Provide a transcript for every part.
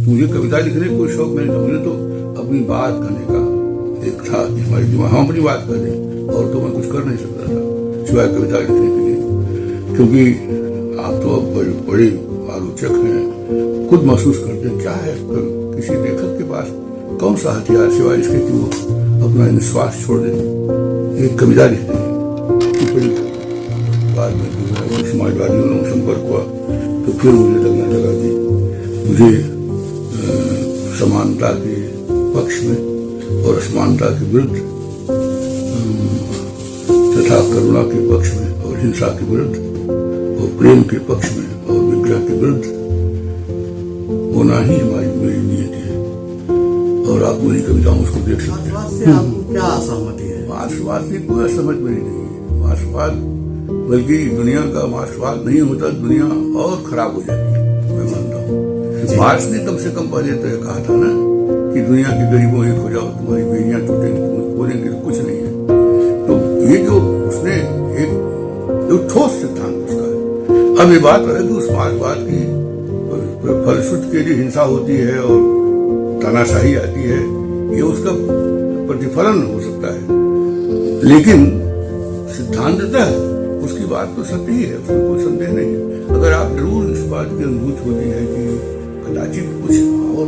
मुझे कविता लिखने का कोई शौक नहीं था। मुझे तो अपनी बात करने का एक था कि हमारे दिमाग हम अपनी बात कर दें, और तो मैं कुछ कर नहीं सकता था सिवाय कविता लिखने के लिए। क्योंकि आप तो अब बड़े आलोचक हैं, खुद महसूस करते हैं क्या है किसी लेखक के पास कौन सा हथियार सिवाय इसके कि वो अपना निश्वास छोड़ दें, एक कविता लिख दें। बाद में जो समाजवादियों ने संपर्क हुआ तो फिर मुझे लगने लगा कि मुझे समानता के पक्ष में और असमानता के विरुद्ध तथा करुणा के पक्ष में और हिंसा के विरुद्ध और प्रेम के पक्ष में और विग्रह के विरुद्ध होना ही हमारी मेरी नीयत है। और आप मेरी कविताओं को देख सकते हैं। मार्क्सवाद से आपको क्या असहमति है? मार्क्सवाद से कोई असहमत मेरी नहीं है। मार्क्सवाद बल्कि दुनिया का मार्क्सवाद नहीं होता दुनिया और खराब हो जाती है, मैं मानता हूँ। मार्क्स ने कम से कम पहले तो यह कहा था ना कि दुनिया के गरीबों एक हो जाओ, तुम्हारी बेड़ियां टूटेंगी, तुम बोलेंगे तो कुछ नहीं है। तो ये जो उसने एक ठोस सिद्धांत उसका है। अब ये बात है कि उस मार्क्सवाद की फलश्रुति के लिए हिंसा होती है और तानाशाही आती है, ये उसका प्रतिफलन हो सकता है, लेकिन सिद्धांततः उसकी बात तो सत्य ही है, उसमें कोई संदेह नहीं है। अगर आप जरूर इस बात की अनुभूति होती है कि कदाचित कुछ और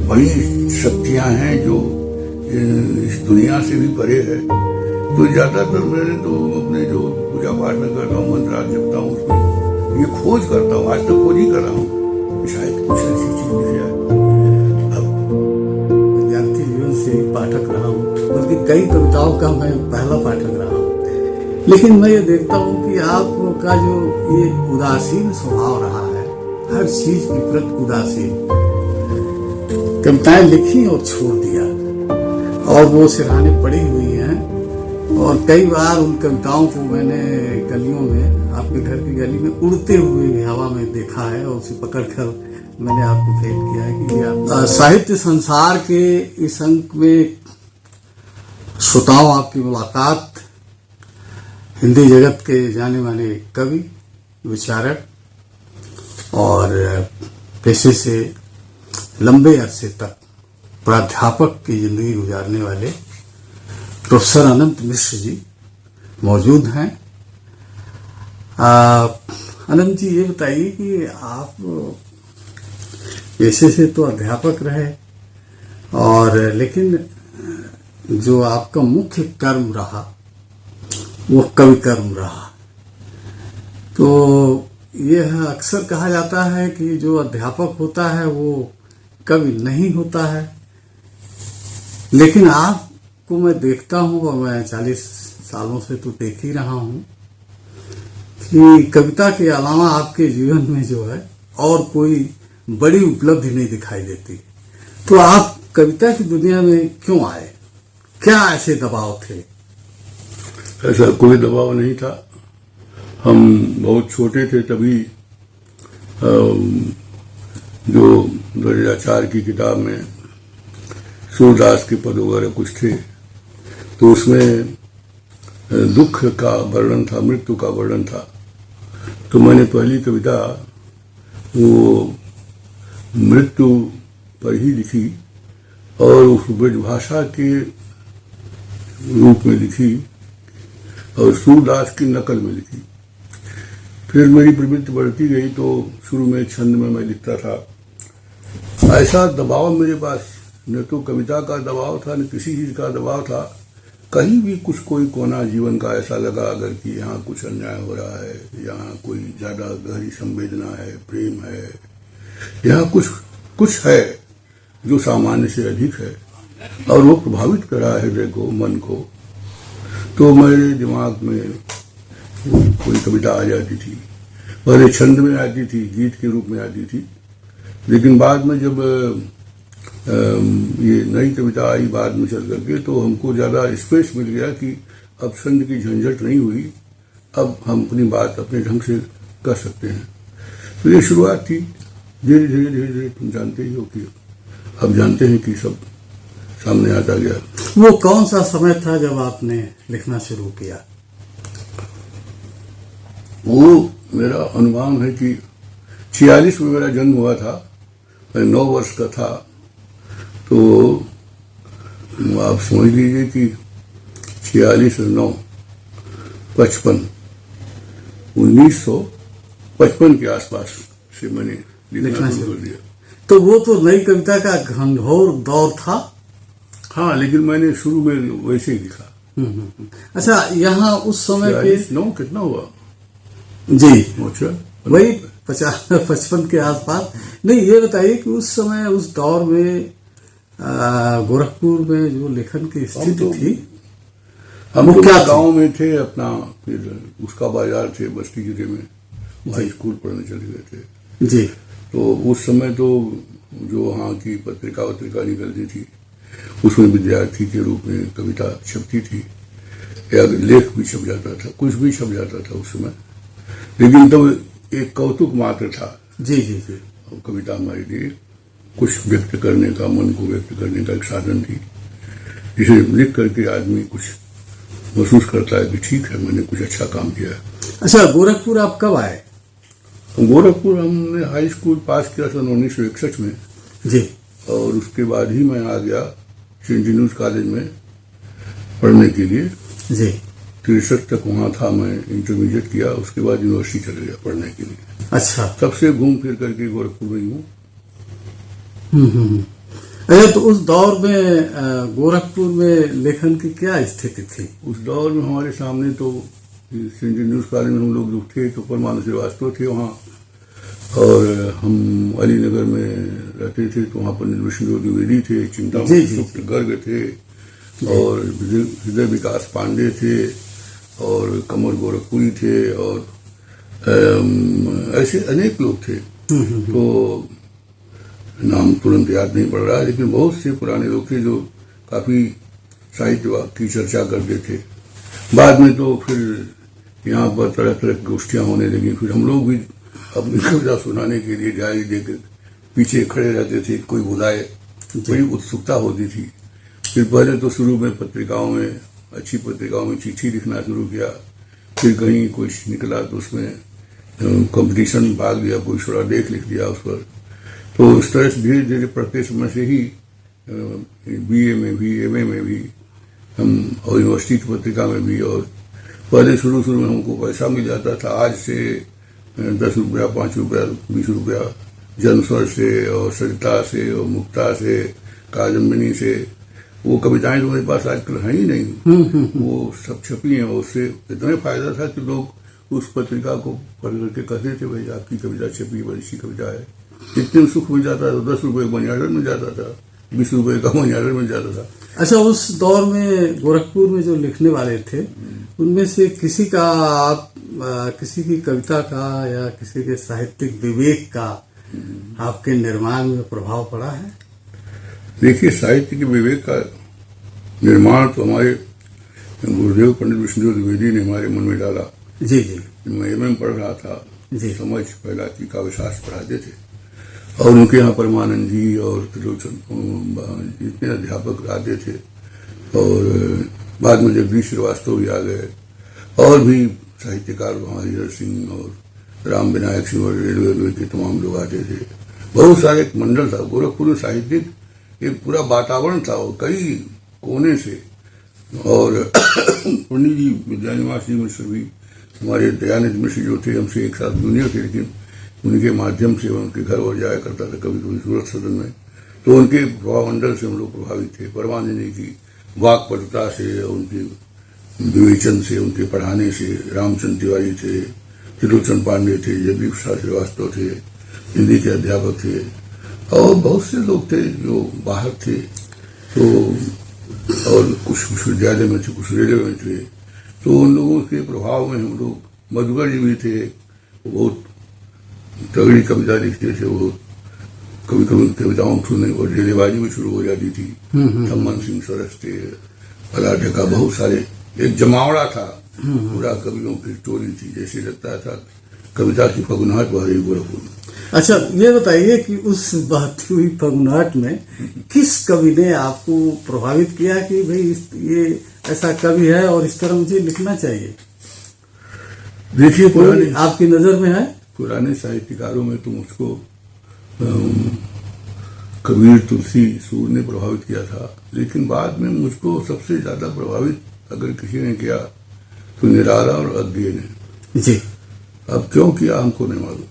बड़ी शक्तियां हैं जो इस दुनिया से भी परे है, तो ज्यादातर मैंने तो अपने जो पूजा पाठ में करता हूँ, मंत्र जपता हूँ, उसमें ये खोज करता हूँ, आज तक खोज ही कर रहा हूँ कि शायद कुछ ऐसी चीज मिल जाए। विद्यार्थी जीवन से पाठक रहा हूँ, बल्कि कई कविताओं का मैं पहला पाठक रहा हूँ, लेकिन मैं ये देखता हूँ कि आपका जो ये उदासीन स्वभाव रहा है, हर चीज के प्रति उदासीन, कविताएं लिखी और छोड़ दिया, और वो सिरहाने पड़ी हुई हैं। और कई बार उन कविताओं को मैंने गलियों में, आपके घर की गली में उड़ते हुए हवा में देखा है, और उसे पकड़कर मैंने आपको भेंट किया है कि आप साहित्य संसार के इस अंक में श्रोताओं आपकी मुलाकात हिंदी जगत के जाने माने कवि, विचारक और पेशे से लंबे अरसे तक प्राध्यापक की जिंदगी गुजारने वाले प्रोफेसर अनंत मिश्र जी मौजूद हैं। अनंत जी, ये बताइए कि आप पेशे से तो अध्यापक रहे, और लेकिन जो आपका मुख्य कर्म रहा वो कवि कर्म रहा। तो यह अक्सर कहा जाता है कि जो अध्यापक होता है वो कवि नहीं होता है, लेकिन आपको मैं देखता हूँ, और मैं 40 सालों से तो देख ही रहा हूँ कि कविता के अलावा आपके जीवन में जो है और कोई बड़ी उपलब्धि नहीं दिखाई देती। तो आप कविता की दुनिया में क्यों आए? क्या ऐसे दबाव थे? ऐसा कोई दबाव नहीं था। हम बहुत छोटे थे तभी जो 2004 की किताब में सूरदास के पद वगैरह कुछ थे, तो उसमें दुख का वर्णन था, मृत्यु का वर्णन था। तो मैंने पहली कविता वो मृत्यु पर ही लिखी, और उस ब्रजभाषा के रूप में लिखी और सूरदास की नकल में लिखी। फिर मेरी प्रवृत्ति बढ़ती गई, तो शुरू में छंद में मैं लिखता था। ऐसा दबाव मेरे पास न तो कविता का दबाव था, न किसी चीज का दबाव था। कहीं भी कुछ कोई कोना जीवन का ऐसा लगा अगर कि यहाँ कुछ अन्याय हो रहा है, यहाँ कोई ज्यादा गहरी संवेदना है, प्रेम है, यहाँ कुछ है जो सामान्य से अधिक है और वो प्रभावित कर रहा है हृदय को, मन को, तो मेरे दिमाग में कोई कविता आ जाती थी। पहले छंद में आती थी, गीत के रूप में आती थी, लेकिन बाद में जब ये नई कविता आई बाद में चल करके, तो हमको ज्यादा स्पेस मिल गया कि अब छंद की झंझट नहीं हुई, अब हम अपनी बात अपने ढंग से कर सकते हैं। तो ये शुरुआत थी। धीरे धीरे तुम जानते ही हो कि अब जानते हैं कि सब सामने आता गया। वो कौन सा समय था जब आपने लिखना शुरू किया? वो मेरा अनुमान है कि 46 में मेरा जन्म हुआ था, मैं 9 वर्ष का था, तो आप समझ लीजिए कि 46 और 9 55 1955 के आसपास से मैंने लिखना शुरू कर दिया। तो वो तो नई कविता का घनघोर दौर था। हाँ, लेकिन मैंने शुरू में वैसे ही लिखा। अच्छा, यहाँ उस समय के 9 कितना हुआ जी अच्छा वही 50-55 के आसपास। नहीं, ये बताइए कि उस समय उस दौर में गोरखपुर में जो लेखन की स्थिति थी, हम वो क्या तो गांव में थे अपना, फिर उसका बाजार थे बस्ती जिले में, हाई स्कूल पढ़ने चले गए थे जी। तो उस समय तो जो वहाँ की पत्रिका निकलती थी उसमें विद्यार्थी के रूप में कविता छपती थी या लेख भी छप जाता था, कुछ भी छप जाता था उस समय। लेकिन तब एक कौतुक मात्र था। जी जी जी। कविता हमारे लिए कुछ व्यक्त करने का, मन को व्यक्त करने का एक साधन थी, जिसे लिख करके आदमी कुछ महसूस करता है कि ठीक है, मैंने कुछ अच्छा काम किया है। अच्छा, गोरखपुर आप कब आए? गोरखपुर हमने हाई स्कूल पास किया सन 1961 में जी। और उसके बाद ही मैं आ गया सेंट जीनियस कॉलेज में पढ़ने के लिए। जी। 63 तक वहाँ था, मैं इंटरमीडिएट किया, उसके बाद यूनिवर्सिटी चले गया पढ़ने के लिए। अच्छा। तब से घूम फिर करके गोरखपुर में ही हूँ। अच्छा, तो उस दौर में गोरखपुर में लेखन की क्या स्थिति थी? उस दौर में हमारे सामने तो सेंट जीनियस कॉलेज में हम लोग जो थे तो परमानंद श्रीवास्तव थे वहाँ, और हम अलीनगर में रहते थे तो वहाँ पर विष्णु द्विवेदी थे, चिंतामणि सुप्त गर्ग थे, और हृदय विकास पांडे थे, और कमर गोरखपुरी थे, और ऐसे अनेक लोग थे। तो नाम तुरंत याद नहीं पड़ रहा, लेकिन बहुत से पुराने लोग थे जो काफी साहित्य की चर्चा करते थे। बाद में तो फिर यहाँ पर तरह तरह की गोष्ठियां होने लगी, फिर हम लोग भी अपनी कविता सुनाने के लिए डायरी देकर पीछे खड़े रहते थे, कोई बुलाए, बड़ी उत्सुकता होती थी। फिर पहले तो शुरू में पत्रिकाओं में, अच्छी पत्रिकाओं में चिट्ठी लिखना शुरू किया, फिर कहीं कुछ निकला तो उसमें कंपटीशन भाग लिया, कोई छोटा लेख लिख दिया उस पर। तो इस तरह से धीरे धीरे पढ़ते समय से ही BA में भी, MA में भी हम, और यूनिवर्सिटी की पत्रिका में भी, और पहले शुरू में हमको पैसा मिल जाता था, आज से 10 रुपया, 5 रुपया, 20 रुपया जनस्वर से और सरिता से और मुक्ता से, कादम्बिनी से। वो कविताएं तो मेरे पास आजकल है ही नहीं, वो सब छपी हैं। उससे इतना फायदा था कि लोग उस पत्रिका को पढ़ करके कहते थे, भाई आपकी कविता छपी, बड़ी अच्छी कविता है। इतने सुख मिल जाता था, 10 रुपये मनी ऑर्डर मिल जाता था, 20 रुपये का मनी ऑर्डर मिल जाता था। अच्छा, उस दौर में गोरखपुर में जो लिखने वाले थे उनमें से किसी का आप किसी की कविता का या किसी के साहित्यिक विवेक का आपके निर्माण में प्रभाव पड़ा है? देखिए, साहित्य के विवेक का निर्माण तो हमारे गुरुदेव पंडित विष्णु द्विवेदी ने हमारे मन में डाला। जी जी। मैं एमए में पढ़ रहा था, जी। समझ पहला की काव्यशास्त्र पढ़ाते थे, और उनके यहाँ परमानंद जी और त्रिलोचन जितने अध्यापक आते थे, और बाद में जगदीश श्रीवास्तव भी आ गए, और भी साहित्यकार वहाँ हरिहर सिंह और राम विनायक सिंह और रेलवे के तमाम लोग आते थे। बहुत सारे एक मंडल था गोरखपुर में, साहित्यिक एक पूरा वातावरण था, और कई कोने से। और पंडित जी विद्यानिवास जी मिश्र भी, हमारे दयानंद मिश्र जो थे, हमसे एक साथ जूनियर थे, लेकिन उनके माध्यम से उनके घर और जाया करता था कभी कभी सूरत सदन में, तो उनके भावमंडल से हम लोग प्रभावित थे। परमानंद जी की वाक्पटुता से, उनके विवेचन से, उनके पढ़ाने से। रामचंद्र तिवारी थे, त्रिलोचन पांडे थे, जगदीश श्रीवास्तव थे, हिंदी के अध्यापक थे, और बहुत से लोग थे जो बाहर थे, तो और कुछ विद्यालय में थे, कुछ रेलवे में थे। तो उन लोगों के प्रभाव में हम लोग, मधुकर जी भी थे, वो बहुत तगड़ी कविता लिखते थे, वो कभी कभी कविताओं सुनने और रेलेबाजी भी शुरू हो जाती थी। थम्मन सिंह सरस थे, पलाटे का, बहुत सारे, एक जमावड़ा था, पूरा कवियों की टोली थी, जैसे लगता था कविता की फगुनाहट बह रही गोरखपुर में। अच्छा, ये बताइए कि उस बहती हुई फगुनाहट में किस कवि ने आपको प्रभावित किया कि भाई ये ऐसा कवि है और इस तरह मुझे लिखना चाहिए? देखिए, पुराने आपकी नजर में है? पुराने साहित्यकारों में तो मुझको कबीर, तुलसी, सूर ने प्रभावित किया था, लेकिन बाद में मुझको सबसे ज्यादा प्रभावित अगर किसी ने किया तो निराला और अज्ञेय ने। जी। अब क्यों किया हमको नहीं मालूम।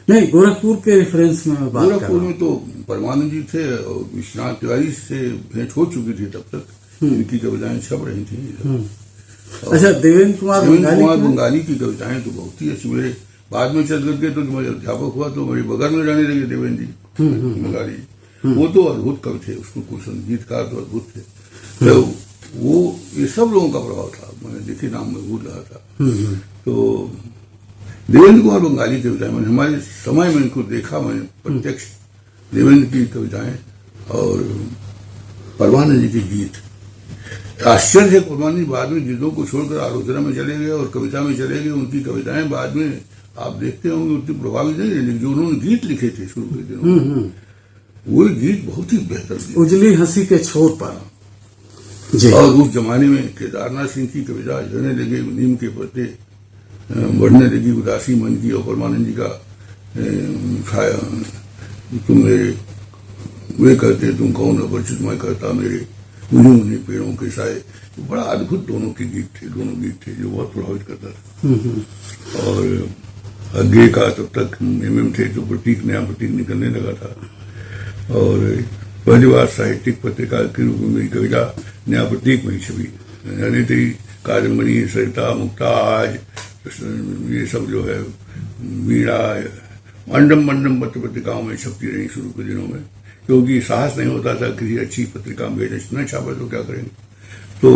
नहीं, गोरखपुर के रेफरेंस में मैं बात कर रहा गोरखपुर हूँ। में तो परमानंद जी थे और विश्वनाथ तिवारी से भेंट हो चुकी थी, तब तक इनकी कविताएं छप रही थी। अच्छा, देवेंद्र कुमार बंगाली की कविताएं तो बहुत ही अच्छी। मेरे बाद में चल करके तो मैं अध्यापक हुआ तो मेरे बगल में रहने लगे देवेंद्र जी बंगाली। वो तो अद्भुत कवि थे, उसको कुछ संगीतकार तो अद्भुत थे। तो वो ये सब लोगों का प्रभाव था। मैंने देखिए नाम में भूल रहा था। तो देवेंद्र कुमार बंगाली की कविताएं, मैंने हमारे समय में इनको देखा, मैंने प्रत्यक्ष देवेंद्र की कविताएं और परमानंद जी के गीत। आश्चर्य है, परमानंद जी बाद में गीतों को छोड़कर आलोचना में चले गए और कविता में चले गए। उनकी कविताएं बाद में आप देखते होंगे उतनी प्रभावित नहीं रही, जो उन्होंने गीत लिखे थे शुरू के दिनों में, वो गीत बहुत ही बेहतर थे। उजली हंसी के छोर पर। जी। और उस जमाने में केदारनाथ सिंह की कविता झड़ने लगे नीम के पत्ते, बढ़ने लगी उदासी मन की, और परमानंद जी का तुम मेरे वे करते तुम कौन अपरिचित मैं करता मेरे उन्हीं उन्हीं पेड़ों के साए। तो बड़ा अद्भुत दोनों गीत थे जो बहुत प्रभावित करता था। और अज्ञेय का तब तक एमएम थे तो प्रतीक, नया प्रतीक निकलने लगा था। और पहली बार साहित्यिक पत्रिका के रूप में मेरी कविता नया प्रतीक में ही छपी। यानी तेरी कादम्बरी, सरिता, मुक्ता, आज, ये सब जो है वीणा, मंडम पत्र पत्रिकाओं में छपती रही शुरू के दिनों में, क्योंकि साहस नहीं होता था किसी अच्छी पत्रिका में भेजने, न छापा तो क्या करेंगे। तो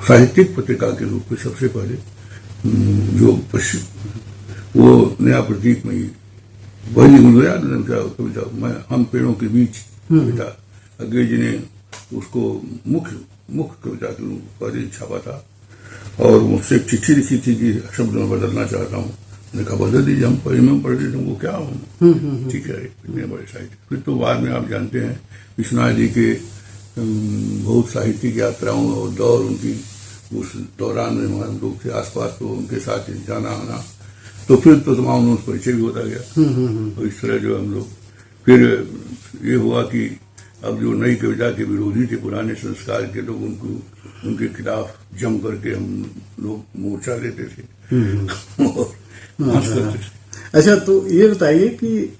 साहित्यिक पत्रिका के रूप में सबसे पहले जो वो नया प्रतीक में ही वही मुझे याद नहीं क्या कविता, मैं हम पेड़ों के बीच कविता, अज्ञेय जी ने उसको मुख्य कविता के रूप पहले छापा था। और मुझसे एक चिट्ठी लिखी थी कि शब्द में बदलना चाहता हूँ। मैंने कहा बदल दीजिए, हम परिमें पढ़ रहे तुमको क्या हूँ। ठीक है, इतने बड़े साहित्य। फिर तो बाद में आप जानते हैं विश्वनाथ जी के बहुत साहित्यिक यात्राओं और दौर, उनकी उस दौरान में हमारे लोग थे आसपास, तो उनके साथ जाना आना, तो फिर तो तमाम उनसे परिचय भी होता गया। और इस तरह जो हम लोग फिर ये हुआ कि अब जो नई कविता के विरोधी थे, पुराने संस्कार के लोग, उनके खिलाफ जम करके हम लोग मोर्चा लेते थे और करते थे। अच्छा, तो ये बताइए कि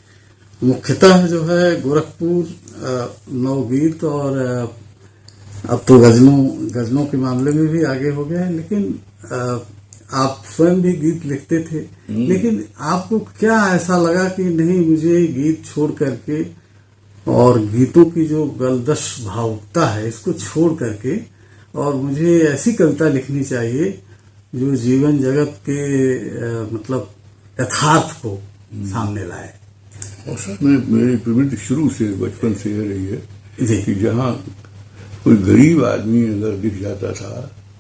मुख्यतः जो है गोरखपुर नवगीत और अब तो गजलों के मामले में भी आगे हो गया है, लेकिन आप स्वयं भी गीत लिखते थे। लेकिन आपको क्या ऐसा लगा कि नहीं, मुझे गीत छोड़ करके और गीतों की जो गलदश भावुकता है इसको छोड़ करके और मुझे ऐसी कविता लिखनी चाहिए जो जीवन जगत के मतलब यथार्थ को सामने लाए। और सर मेरी प्रवृत्ति शुरू से बचपन से यह रही है कि जहाँ कोई गरीब आदमी अगर दिख जाता था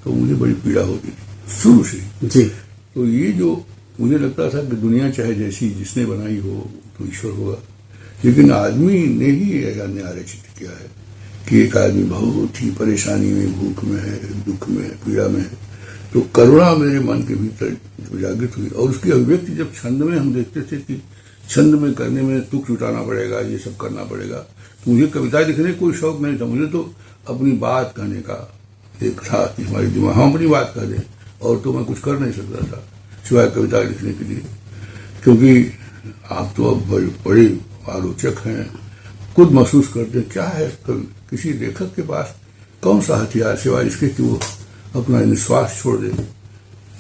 तो मुझे बड़ी पीड़ा होती थी शुरू से। जी। तो ये जो मुझे लगता था कि दुनिया चाहे जैसी जिसने बनाई हो तो ईश्वर होगा, लेकिन आदमी ने ही ऐसा न्याय रचित किया है कि एक आदमी बहुत ही परेशानी में, भूख में है, दुख में है, पीड़ा में है, तो करुणा मेरे मन के भीतर जागृत हुई। और उसकी अभिव्यक्ति जब छंद में हम देखते थे कि छंद में करने में तुक जुटाना पड़ेगा, ये सब करना पड़ेगा, तो मुझे कविता लिखने कोई शौक नहीं था। मुझे तो अपनी बात कहने का एक था कि हमारे दिमाग हम अपनी बात कह दें, और तो मैं कुछ कर नहीं सकता था सिवाय कविता लिखने के लिए। क्योंकि आप तो अब बड़े आलोचक हैं, खुद महसूस करते हैं क्या है किसी लेखक के पास कौन सा हथियार सिवाय इसके कि वो अपना निश्वास छोड़ दे,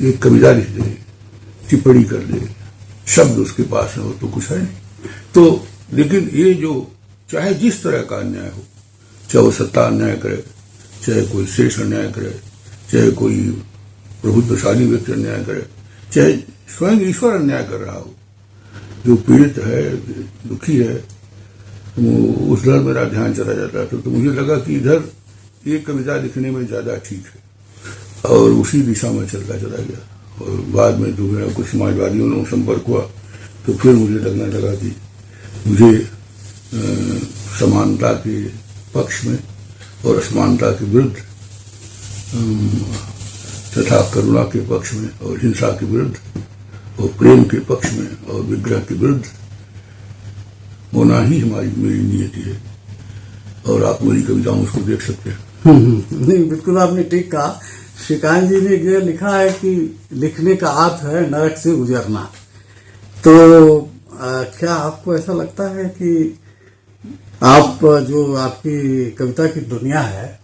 एक कविता लिख दे, टिप्पणी कर दे, शब्द उसके पास है, वो तो कुछ है नहीं। तो लेकिन ये जो चाहे जिस तरह का अन्याय हो, चाहे वो सत्ता अन्याय करे, चाहे कोई शेष अन्याय करे, चाहे कोई प्रभुत्वशाली व्यक्ति अन्याय करे, चाहे स्वयं ईश्वर अन्याय कर रहा हो, जो पीड़ित है, दुखी है, उस तरह मेरा ध्यान चला जाता था। तो मुझे लगा कि इधर ये कविता लिखने में ज्यादा ठीक है, और उसी दिशा में चलता चला गया। और बाद में जो मेरा कुछ समाजवादियों ने संपर्क हुआ तो फिर मुझे लगने लगा कि मुझे समानता के पक्ष में और असमानता के विरुद्ध तथा करुणा के पक्ष में और हिंसा के विरुद्ध और प्रेम के पक्ष में और विग्रह के विरुद्ध होना ही हमारी मेरी नियति है। और आप मेरी कविताओं उसको देख सकते हैं। नहीं, बिल्कुल आपने ठीक कहा। श्रीकांत जी ने ये लिखा है कि लिखने का अर्थ है नरक से गुजरना। तो क्या आपको ऐसा लगता है कि आप जो आपकी कविता की दुनिया है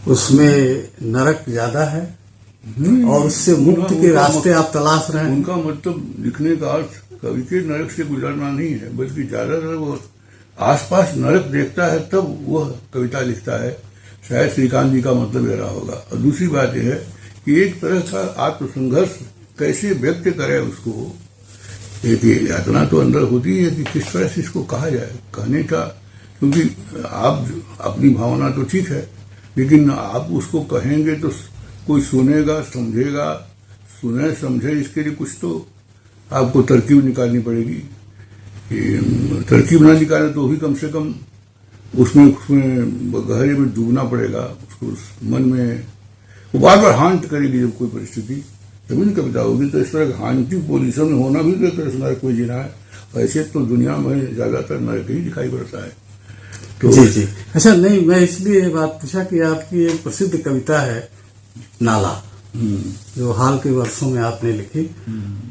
उसमें नरक ज्यादा है और उससे मुक्ति के रास्ते आप तलाश रहे हैं? उनका मतलब लिखने का अर्थ कवि के नरक से गुजरना नहीं है, बल्कि ज्यादातर वो आसपास नरक देखता है तब वह कविता लिखता है। शायद श्रीकांत जी का मतलब यह रहा होगा। और दूसरी बात यह है कि एक तरह का आत्मसंघर्ष कैसे व्यक्त करे उसको, एक यातना तो अंदर होती है कि किस तरह से इसको कहा जाए, कहने का। क्योंकि आप अपनी भावना तो ठीक है, लेकिन आप उसको कहेंगे तो कोई सुनेगा, समझेगा। सुने समझे इसके लिए कुछ तो आपको तरकीब निकालनी पड़ेगी। तरकीब ना निकाले तो भी कम से कम उसमें गहरे में डूबना पड़ेगा। उसको उस मन में वो बार बार हांट करेगी जब कोई परिस्थिति, तभी न कविता होगी। तो इस तरह का हांटिंग पोजीशन में होना भी तो एक तरह से नरक कोई जीना है। ऐसे तो दुनिया में ज्यादातर नरक ही दिखाई पड़ता है। तो जी। अच्छा, नहीं, मैं इसलिए ये बात पूछा कि आपकी एक प्रसिद्ध कविता है नाला, जो हाल के वर्षों में आपने लिखी।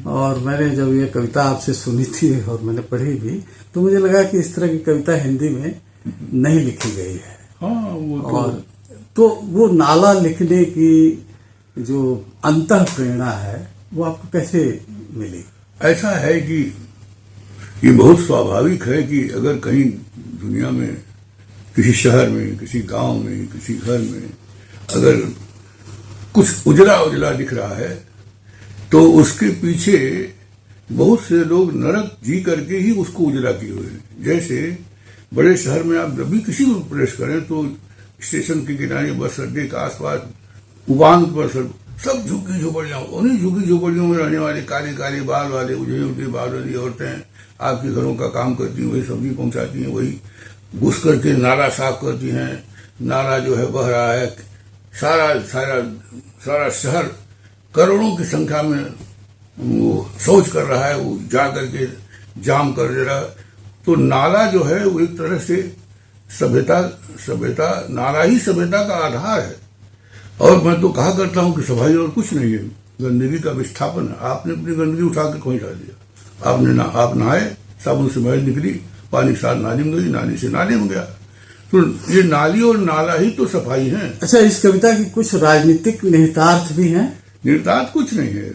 और मैंने जब ये कविता आपसे सुनी थी और मैंने पढ़ी भी, तो मुझे लगा कि इस तरह की कविता हिंदी में नहीं लिखी गई है। हाँ, वो तो वो नाला लिखने की जो अंतः प्रेरणा है वो आपको कैसे मिली? ऐसा है कि ये बहुत स्वाभाविक है कि अगर कहीं दुनिया में किसी शहर में, किसी गांव में, किसी घर में अगर कुछ उजला उजला दिख रहा है तो उसके पीछे बहुत से लोग नरक जी करके ही उसको उजला किए हुए हैं। जैसे बड़े शहर में आप जब भी किसी को प्रवेश करें तो स्टेशन के किनारे, बस अड्डे के आसपास, उबांग पर सब झुग्गी झोपड़ियां, उन्हीं झुग्गी झोपड़ियों में रहने वाले काले काले बाल वाले, उजले उजले बाल वाली औरतें आपके घरों का काम करती हैं, वही सब्जी पहुंचाती हैं, वही घुस करके नाला साफ करती हैं। नाला जो है बह रहा है, सारा शहर करोड़ों की संख्या में वो शौच कर रहा है, वो जा करके जाम कर दे रहा है। तो नाला जो है वो एक तरह से सभ्यता नाला ही सभ्यता का आधार है। और मैं तो कहा करता हूं कि सफाई और कुछ नहीं है, गंदगी का विस्थापन है। आपने अपनी गंदगी उठा के कहीं डाल दिया, आप नहाए, साबुन से मैल निकली, पानी के साथ नाली में गई, नाली से नाले में गया। तो ये नाली और नाला ही तो सफाई है। अच्छा, इस कविता की कुछ राजनीतिक निहितार्थ भी हैं? निहितार्थ कुछ नहीं है,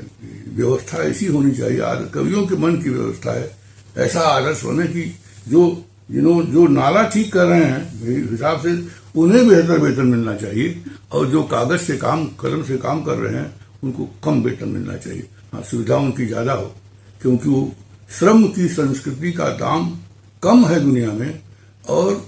व्यवस्था ऐसी होनी चाहिए। कवियों के मन की व्यवस्था है, ऐसा आदर्श बने कि जो नाला ठीक कर रहे हैं मेरे हिसाब से उन्हें बेहतर वेतन मिलना चाहिए, और जो कागज से काम, कलम से काम कर रहे हैं उनको कम वेतन मिलना चाहिए। हाँ, सुविधा उनकी ज्यादा हो, क्योंकि वो श्रम की संस्कृति का दाम कम है दुनिया में, और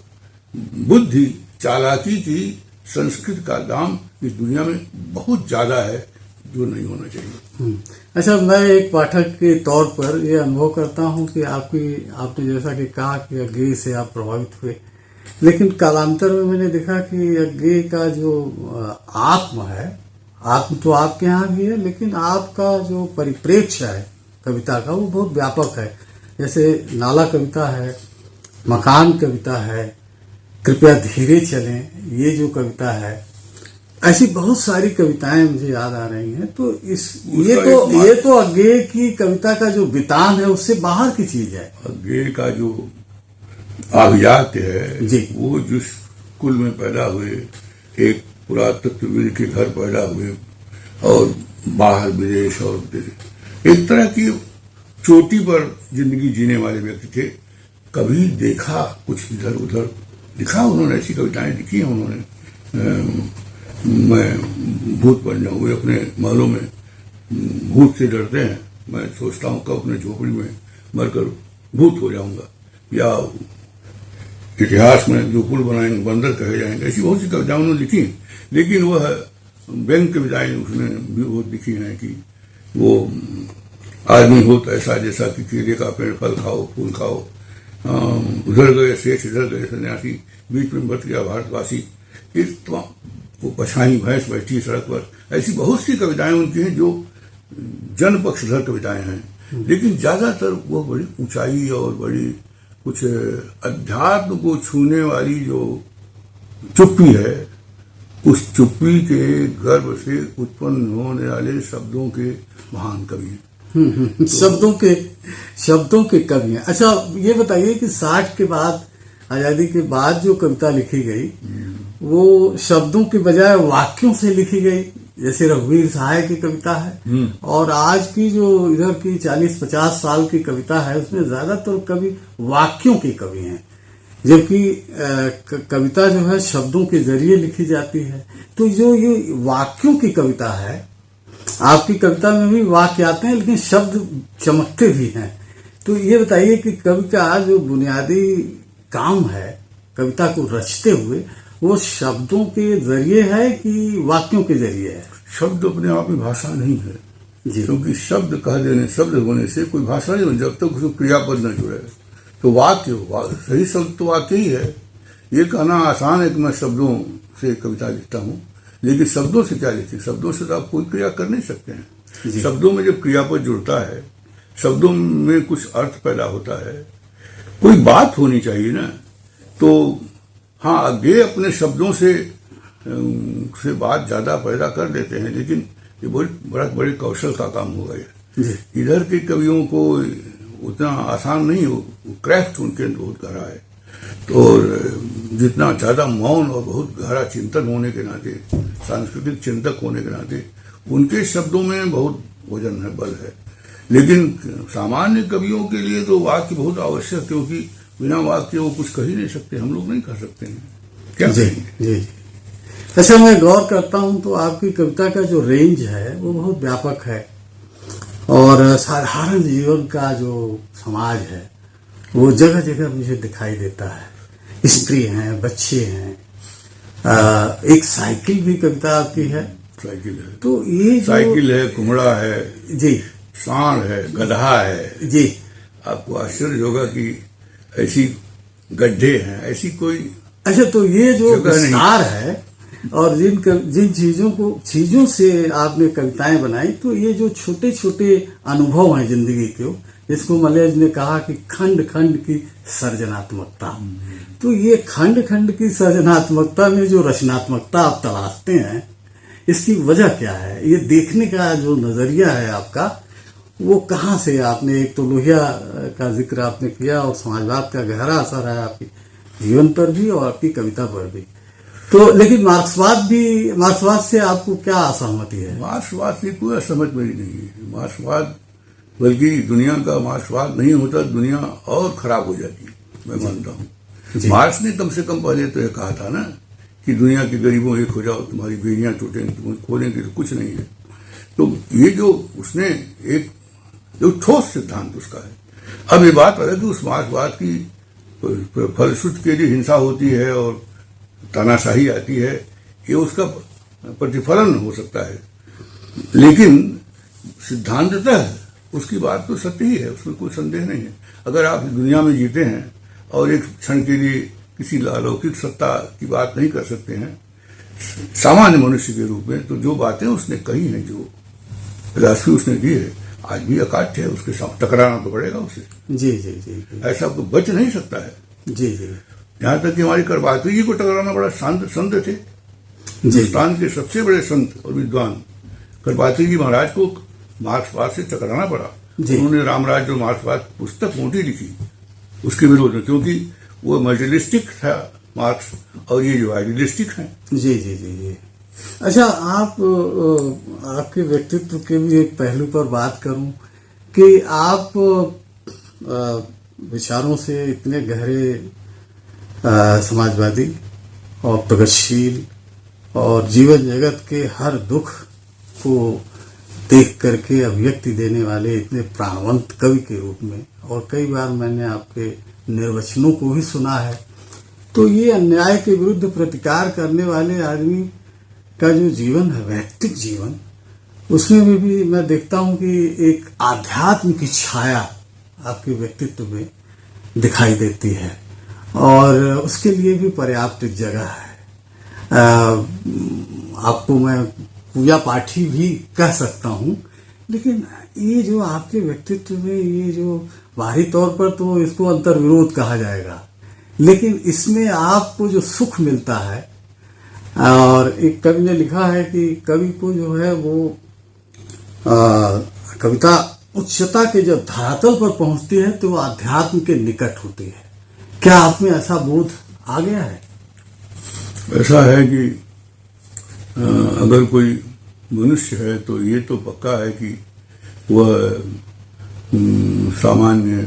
बुद्धि चालाकी की संस्कृति का दाम इस दुनिया में बहुत ज्यादा है, जो नहीं होना चाहिए। अच्छा, मैं एक पाठक के तौर पर ये अनुभव करता हूँ कि आपने जैसा कि कहा कि अज्ञेय से आप प्रभावित हुए, लेकिन कालांतर में मैंने देखा कि अज्ञेय का जो आत्म है, आत्म तो आपके यहाँ भी है, लेकिन आपका जो परिप्रेक्ष्य है कविता का वो बहुत व्यापक है। जैसे नाला कविता है, मकान कविता है, कृपया धीरे चलें, ये जो कविता है, ऐसी बहुत सारी कविताएं मुझे याद आ रही हैं। तो ये तो अज्ञेय की कविता का जो वितान है उससे बाहर की चीज है। अज्ञेय का जो अभिजात्य है जी, वो जिस कुल में पैदा हुए, एक पुरातत्वविद के घर पैदा हुए और बाहर विदेश और एक तरह की चोटी पर जिंदगी जीने वाले व्यक्ति थे। कभी देखा कुछ इधर उधर लिखा उन्होंने, ऐसी कविताएं लिखी हैं उन्होंने। मैं भूत बन जाऊं, वे अपने महलों में भूत से डरते हैं, मैं सोचता हूं कब अपने झोपड़ी में मरकर भूत हो जाऊंगा, या इतिहास में जो पुल बनाएंगे बंदर कहे जाएंगे। ऐसी बहुत सी कविताएं उन्होंने लिखी, लेकिन वह व्यंग कविताएं उसने भी बहुत लिखी हैं कि वो आदमी हो तो ऐसा जैसा कि केले का पेड़, फल खाओ फूल खाओ, उधर गए सेठ इधर गए सन्यासी, बीच में बच गया भारतवासी, वो पछाई भैंस बैठी सड़क पर। ऐसी बहुत सी कविताएं उनकी हैं जो जन पक्षधर कविताएं हैं, लेकिन ज्यादातर वो बड़ी ऊंचाई और बड़ी कुछ अध्यात्म को छूने वाली जो चुप्पी है, उस चुप्पी के गर्भ से उत्पन्न होने वाले शब्दों के महान कवि हैं। शब्दों के कवि हैं। अच्छा, ये बताइए कि 60 के बाद, आजादी के बाद जो कविता लिखी गई वो शब्दों के बजाय वाक्यों से लिखी गई, जैसे रघुवीर सहाय की कविता है, और आज की जो इधर की 40-50 साल की कविता है उसमें ज्यादातर कवि वाक्यों के कवि हैं, जबकि कविता जो है शब्दों के जरिए लिखी जाती है। तो जो ये वाक्यों की कविता है, आपकी कविता में भी वाक्य आते हैं लेकिन शब्द चमकते भी हैं। तो ये बताइए कि कवि का जो बुनियादी काम है कविता को रचते हुए, वो शब्दों के जरिए है कि वाक्यों के जरिए है? शब्द अपने आप में भाषा नहीं है जी। क्योंकि शब्द कह देने, शब्द होने से कोई भाषा नहीं हो जब तक उसको क्रियापद न जुड़े। तो वाक्य सही शब्द तो वाक्य ही है। ये कहना आसान है कि मैं शब्दों से कविता लिखता हूँ, लेकिन शब्दों से क्या लिखे? शब्दों से तो आप कोई क्रिया कर नहीं सकते हैं। शब्दों में जब क्रियापद जुड़ता है, शब्दों में कुछ अर्थ पैदा होता है, कोई बात होनी चाहिए ना। तो हाँ, आगे अपने शब्दों से बात ज्यादा पैदा कर देते हैं, लेकिन ये बहुत बड़े कौशल का काम होगा। ये इधर के कवियों को उतना आसान नहीं हो, क्राफ्ट उनके अंदर बहुत गहरा है। तो जितना ज्यादा मौन और बहुत गहरा चिंतन होने के नाते, सांस्कृतिक चिंतक होने के नाते, उनके शब्दों में बहुत वजन है, बल है। लेकिन सामान्य कवियों के लिए तो वाक्य बहुत आवश्यक, क्योंकि बिना वाक्य वो कुछ कह ही नहीं सकते, हम लोग नहीं कह सकते हैं। क्या जी जी। अच्छा, मैं गौर करता हूं तो आपकी कविता का जो रेंज है वो बहुत व्यापक है, और साधारण जीवन का जो समाज है वो जगह जगह मुझे दिखाई देता है। स्त्री हैं, बच्चे हैं, एक साइकिल भी कविता आपकी है। साइकिल है, तो ये साइकिल है, कुमड़ा है जी, सांड है, गधा है जी। आपको आश्चर्य होगा कि ऐसी गड्ढे हैं, ऐसी कोई। अच्छा, तो ये जो विस्तार है और जिन चीजों से आपने कविताएं बनाई, तो ये जो छोटे छोटे अनुभव हैं जिंदगी के, जिसको मलेज ने कहा कि खंड खंड की सर्जनात्मकता, तो ये खंड खंड की सर्जनात्मकता में जो रचनात्मकता आप तलाशते हैं, इसकी वजह क्या है? ये देखने का जो नजरिया है आपका, वो कहाँ से? आपने एक तो लोहिया का जिक्र आपने किया, और समाजवाद का गहरा असर है आपके जीवन पर भी और आपकी कविता पर भी। तो लेकिन मार्क्सवाद से आपको क्या असहमति है? मार्क्सवाद से कोई असहमति मेरी नहीं है। मार्क्सवाद, बल्कि दुनिया का मार्क्सवाद नहीं होता दुनिया और खराब हो जाती, मैं मानता हूँ। मार्क्स ने कम से कम पहले तो यह कहा था ना कि दुनिया के गरीबों एक हो जाओ, तुम्हारी बेड़ियां टूटेंगी, तुम खोलेंगे तो कुछ नहीं है। तो ये जो उसने एक जो ठोस सिद्धांत उसका है। अब ये बात अलग है, उस मार्क्सवाद की फलश्रुति के लिए हिंसा होती है और तानाशाही आती है, ये उसका प्रतिफलन हो सकता है, लेकिन सिद्धांततः उसकी बात तो सत्य ही है, उसमें कोई संदेह नहीं है। अगर आप दुनिया में जीते हैं और एक क्षण के लिए किसी अलौकिक सत्ता की बात नहीं कर सकते हैं सामान्य मनुष्य के रूप में, तो जो बातें उसने कही हैं, जो फिलॉसफी उसने दी है, आज भी अकाट्य है, उसके साथ टकराना तो पड़ेगा उसे। जी जी जी। ऐसा तो बच नहीं सकता है। जी जी। यहाँ तक कि हमारी करबात्री जी को टकराना पड़ा। संत थे, हिंदुस्तान के सबसे बड़े संत और विद्वान करबात्री जी महाराज को मार्क्सवाद से टकराना पड़ा। उन्होंने रामराज और मार्क्सवाद पुस्तक मोटी लिखी उसके विरोध में, क्योंकि वो मटेरियलिस्टिक था मार्क्स, और ये जो आइडियलिस्टिक है। जी जी जी जी। अच्छा, आपके व्यक्तित्व के भी एक पहलू पर बात करूं कि आप विचारों से इतने गहरे समाजवादी और प्रगतिशील और जीवन जगत के हर दुख को देख करके अभिव्यक्ति देने वाले इतने प्राणवंत कवि के रूप में, और कई बार मैंने आपके निर्वचनों को भी सुना है, तो ये अन्याय के विरुद्ध प्रतिकार करने वाले आदमी का जो जीवन है, वैयक्तिक जीवन, उसमें भी मैं देखता हूं कि एक आध्यात्म की छाया आपके व्यक्तित्व में दिखाई देती है, और उसके लिए भी पर्याप्त जगह है। आपको मैं पूजा पाठी भी कह सकता हूं, लेकिन ये जो आपके व्यक्तित्व में ये जो बाहरी तौर पर तो इसको अंतर्विरोध कहा जाएगा, लेकिन इसमें आपको जो सुख मिलता है, और एक कवि ने लिखा है कि कवि को जो है वो कविता उच्चता के जब धरातल पर पहुंचती है तो वो अध्यात्म के निकट होती है। क्या आप में ऐसा बोध आ गया है? ऐसा है कि अगर कोई मनुष्य है तो ये तो पक्का है कि वह सामान्य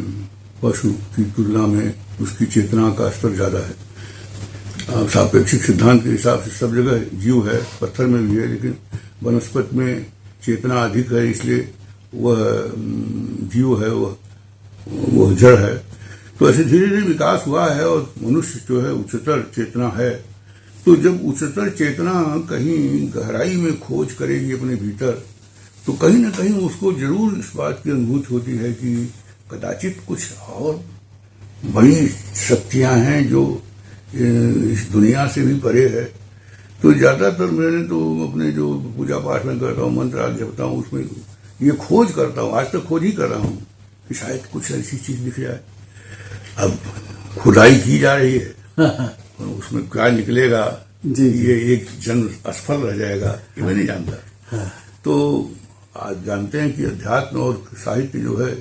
पशु की तुलना में उसकी चेतना का स्तर ज्यादा है। सापेक्षिक सिद्धांत के हिसाब से सब जगह जीव है, पत्थर में भी है, लेकिन वनस्पति में चेतना अधिक है, इसलिए वह जीव है, वह जड़ है। तो ऐसे धीरे धीरे विकास हुआ है और मनुष्य जो है उच्चतर चेतना है। तो जब उच्चतर चेतना कहीं गहराई में खोज करेगी अपने भीतर, तो कहीं ना कहीं उसको जरूर इस बात की अनुभूति होती है कि कदाचित कुछ और बड़ी शक्तियां हैं जो इस दुनिया से भी परे है। तो ज्यादातर मैंने तो अपने जो पूजा पाठ में करता हूँ, मंत्र आदि जपता हूँ, उसमें ये खोज करता हूँ, आज तक खोज ही कर रहा हूँ कि शायद कुछ ऐसी चीज दिख जाए। अब खुदाई की जा रही है और उसमें क्या निकलेगा जी। ये एक जन्म असफल रह जाएगा, ये मैं नहीं जानता। तो आज जानते हैं कि अध्यात्म और साहित्य जो है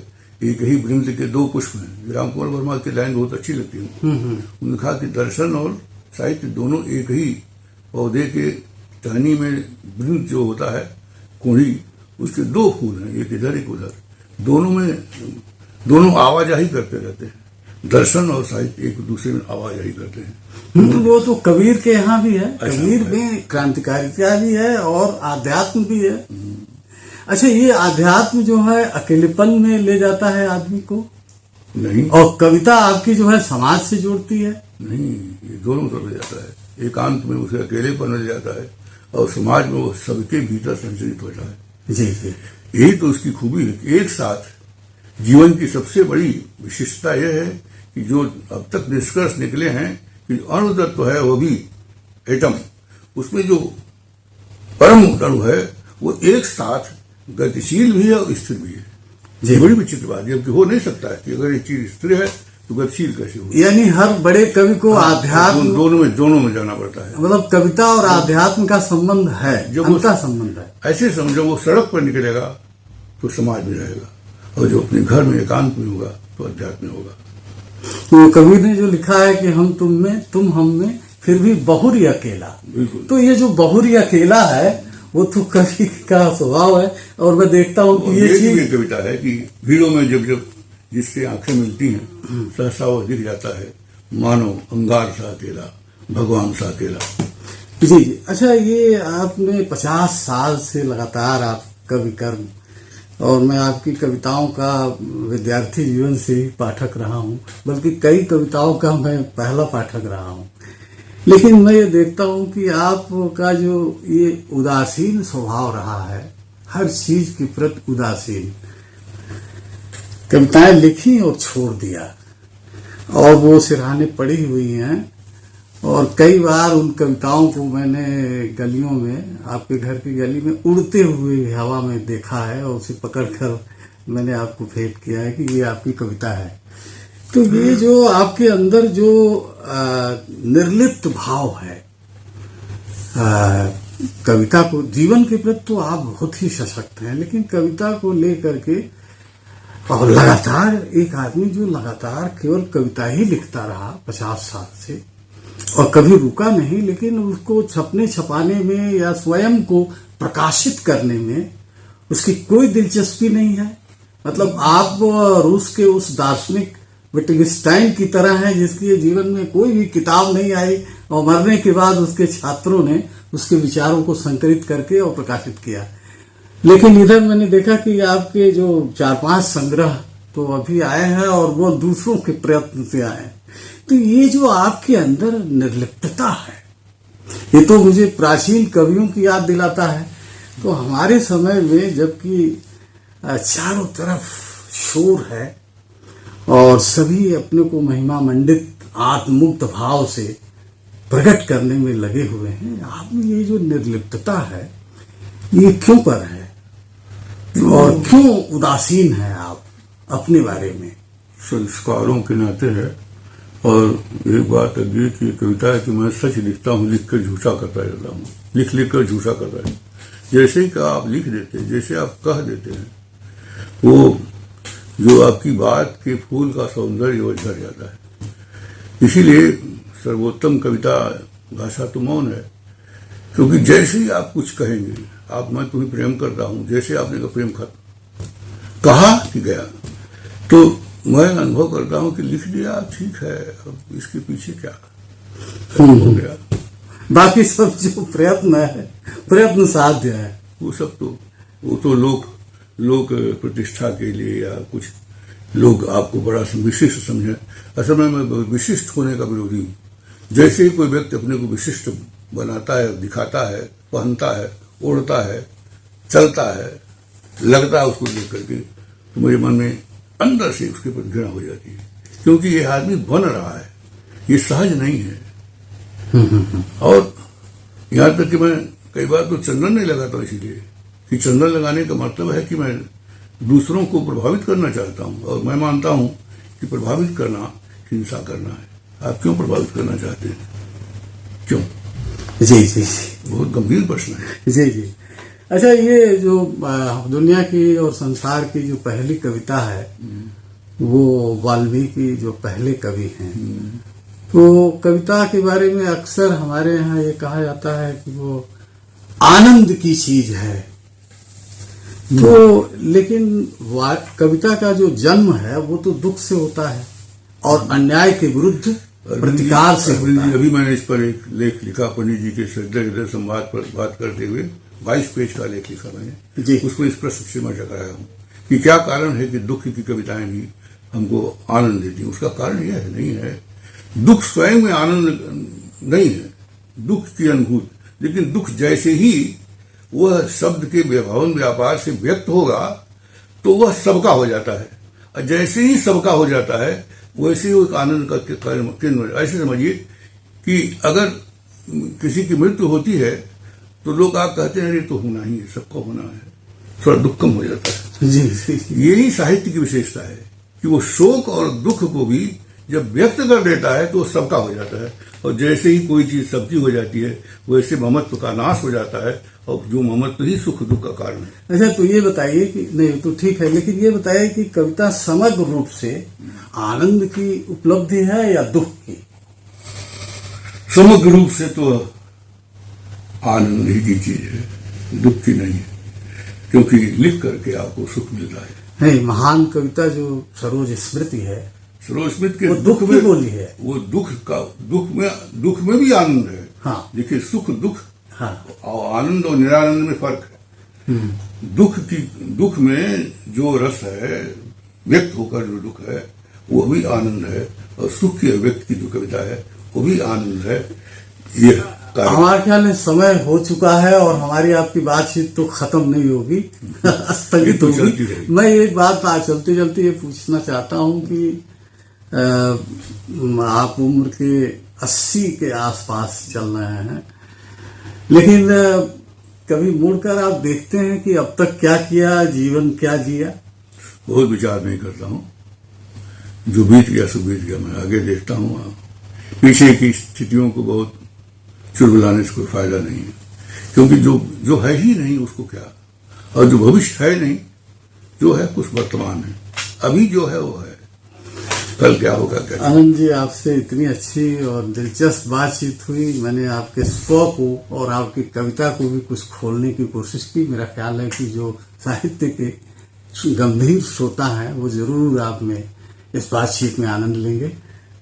एक ही वृंद के दो पुष्प हैं। राम कुमार वर्मा की लाइन बहुत अच्छी लगती है। उन्होंने कहा कि दर्शन और साहित्य दोनों एक ही पौधे के टहनी में वृंद जो होता है, कोढ़ी, उसके दो फूल हैं, एक इधर एक उधर, दोनों आवाजाही करते रहते हैं। दर्शन और साहित्य एक दूसरे में आवाजाही करते हैं। वो तो कबीर के यहाँ भी है, कबीर में क्रांतिकारिता भी है और आध्यात्म भी है। अच्छा, ये आध्यात्म जो है अकेलेपन में ले जाता है आदमी को? नहीं। और कविता आपकी जो है समाज से जोड़ती है? नहीं, ये दोनों तरफ ले जाता है। एकांत में उसे अकेलेपन में ले जाता है और समाज में वो सबके भीतर संचरित होता है। जी जी, यही तो उसकी खूबी है। एक साथ जीवन की सबसे बड़ी विशिष्टता यह है कि जो अब तक निष्कर्ष निकले हैं कि अणु तत्व है, वो भी एटम, उसमें जो परम अणु है वो एक साथ गतिशील भी है और स्थिर भी है। जी। बड़ी विचित्र बात, जबकि हो नहीं सकता है कि अगर एक चीज स्थिर है तो गतिशील कैसे हो? यानी हर बड़े कवि को आध्यात्म, दोनों में जाना पड़ता है। मतलब कविता और आध्यात्म का संबंध है, अंतः संबंध है। ऐसे समझो, वो सड़क पर निकलेगा तो समाज में रहेगा, और जो अपने घर में एकांत में होगा तो अध्यात्म में होगा। तो कबीर ने जो लिखा है कि हम तुम में, तुम हम में, फिर भी बहुरी अकेला। तो ये जो बहुरी अकेला है वो तो कवि का स्वभाव है। और मैं देखता हूँ कि ये चीज कविता है कि भीड़ों में जब जब जिससे आंखें मिलती हैं, सहसा वो दिख जाता है मानो अंगार सा अकेला, भगवान सा अकेला। जी जी। अच्छा, ये आपने 50 साल से लगातार आप कवि कर्म, और मैं आपकी कविताओं का विद्यार्थी जीवन से ही पाठक रहा हूँ, बल्कि कई कविताओं का मैं पहला पाठक रहा हूँ। लेकिन मैं ये देखता हूँ कि आपका जो ये उदासीन स्वभाव रहा है, हर चीज की प्रति उदासीन, कविताएं लिखी और छोड़ दिया, और वो सिरहाने पड़ी हुई हैं। और कई बार उन कविताओं को मैंने गलियों में, आपके घर की गली में उड़ते हुए हवा में देखा है, और उसे पकड़कर मैंने आपको भेंट किया है कि ये आपकी कविता है। तो ये जो आपके अंदर जो निर्लिप्त भाव है, कविता को, जीवन के प्रति तो आप बहुत ही सशक्त हैं, लेकिन कविता को लेकर के, और लगातार एक आदमी जो लगातार केवल कविता ही लिखता रहा 50 साल से, और कभी रुका नहीं, लेकिन उसको छपने छपाने में या स्वयं को प्रकाशित करने में उसकी कोई दिलचस्पी नहीं है। मतलब आप रूस के उस दार्शनिक विटगेनस्टाइन की तरह हैं जिसके जीवन में कोई भी किताब नहीं आई, और मरने के बाद उसके छात्रों ने उसके विचारों को संकलित करके और प्रकाशित किया। लेकिन इधर मैंने देखा कि आपके जो 4-5 संग्रह तो अभी आए हैं, और वो दूसरों के प्रयत्न से आए। तो ये जो आपके अंदर निर्लिप्तता है, ये तो मुझे प्राचीन कवियों की याद दिलाता है। तो हमारे समय में जबकि चारों तरफ शोर है और सभी अपने को महिमा मंडित आत्ममुक्त भाव से प्रकट करने में लगे हुए हैं, आप में ये जो निर्लिप्तता है, ये क्यों पर है, और क्यों उदासीन है आप अपने बारे में? संस्कारों के नाते है। और एक बात ये कि कविता है कि मैं सच लिखता हूँ, लिख कर झूठा करता जाता हूँ, लिख लिख कर झूठा करता है। जैसे ही का आप लिख देते हैं, जैसे आप कह देते हैं, वो जो आपकी बात के फूल का सौंदर्य वो झड़ जाता है। इसीलिए सर्वोत्तम कविता भाषा तो मौन है, क्योंकि जैसे ही आप कुछ कहेंगे, आप मैं तुम्हें प्रेम करता हूं, जैसे आपने कहा प्रेम खत्म, कहा कि गया, तो मैं अनुभव करता हूं कि लिख दिया ठीक है, अब इसके पीछे क्या हो गया। बाकी सब जो प्रयत्न है, प्रयत्न साध्य है, वो सब तो वो तो लोक प्रतिष्ठा के लिए या कुछ लोग आपको बड़ा विशिष्ट समझे। असल में मैं विशिष्ट होने का विरोधी हूँ। जैसे ही कोई व्यक्ति अपने को विशिष्ट बनाता है, दिखाता है, पहनता है, उड़ता है, चलता है, लगता है उसको देख करके, तो मेरे मन में अंदर से उसके ऊपर घृणा हो जाती है, क्योंकि ये आदमी बन रहा है, ये सहज नहीं है। और यहां तक कि मैं कई बार तो चंदन नहीं लगाता हूं, इसीलिए कि चंदन लगाने का मतलब है कि मैं दूसरों को प्रभावित करना चाहता हूं, और मैं मानता हूं कि प्रभावित करना हिंसा करना है। आप क्यों प्रभावित करना चाहते हैं, क्यों? जी जी जी, बहुत गंभीर प्रश्न है। जी जी। अच्छा, ये जो दुनिया की और संसार की जो पहली कविता है, वो वाल्मीकि जो पहले कवि हैं, तो कविता के बारे में अक्सर हमारे यहाँ ये कहा जाता है कि वो आनंद की चीज है। तो लेकिन कविता का जो जन्म है वो तो दुख से होता है और अन्याय के विरुद्ध प्रतिकार से होता है। अभी मैंने इस पर एक लेख लिखा, पंडित जी के हृदय संवाद पर बात करते हुए 22 पेज का लेख लिखा मैंने जी। उसमें इस प्रश्न से मैं टकराया हूँ कि क्या कारण है कि दुख की कविताएं भी हमको आनंद देती। उसका कारण यह नहीं है, दुख स्वयं में आनंद नहीं है, दुख की अनुभूति, लेकिन दुख जैसे ही वह शब्द के व्यभावन व्यापार से व्यक्त होगा तो वह सबका हो जाता है, और जैसे ही सबका हो जाता है वैसे ही एक आनंद का केंद्र। ऐसे समझिए कि अगर किसी की मृत्यु होती है तो लोग आप कहते हैं ये तो होना ही है, सबको होना है, थोड़ा दुख कम हो जाता है। यही साहित्य की विशेषता है कि वो शोक और दुख को भी जब व्यक्त कर देता है तो वो सबका हो जाता है, और जैसे ही कोई चीज सबकी हो जाती है वैसे ममत्व का नाश हो जाता है, और जो ममत्व ही सुख दुख का कारण है। अच्छा, तो ये बताइए कि नहीं तो ठीक है, लेकिन ये बताइए कि कविता समग्र रूप से आनंद की उपलब्धि है या दुख की? समग्र रूप से तो आनंद ही की चीज है, दुख की नहीं है, क्योंकि लिख करके आपको सुख मिलता है। नहीं, महान कविता जो सरोज स्मृति है, सरोज स्मृति के वो दुख में बोली है, वो दुख में भी आनंद है। हाँ, देखिए सुख दुख, हाँ, और आनंद और निरानंद में फर्क है। दुख में जो रस है व्यक्त होकर जो दुख है वो भी आनंद है, और सुख की अभिव्यक्ति की जो कविता है वो भी आनंद है। ये हमारे ख्याल में समय हो चुका है और हमारी आपकी बातचीत तो खत्म नहीं होगी, स्थगित होगी। मैं एक बात आज चलते चलते ये पूछना चाहता हूँ कि आप उम्र के 80 के आसपास चल रहे हैं, लेकिन कभी मुड़कर आप देखते हैं कि अब तक क्या किया, जीवन क्या जिया? बहुत विचार नहीं करता हूँ, जो बीत गया सो बीत गया। मैं आगे देखता हूँ, पीछे की स्थितियों को बहुत चुलबुलाने से कोई फायदा नहीं है, क्योंकि जो है ही नहीं उसको क्या, और जो भविष्य है नहीं, जो है कुछ वर्तमान है, अभी जो है वो है, कल क्या होगा क्या। आनंद जी, आपसे इतनी अच्छी और दिलचस्प बातचीत हुई, मैंने आपके स्व को और आपकी कविता को भी कुछ खोलने की कोशिश की। मेरा ख्याल है कि जो साहित्य के गंभीर श्रोता हैं वो जरूर आप में इस बातचीत में आनंद लेंगे।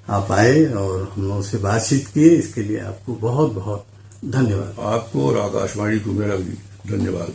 आप आए और हम लोगों से बातचीत किए, इसके लिए आपको बहुत बहुत धन्यवाद। आपको और आकाशवाणी को मेरा भी धन्यवाद।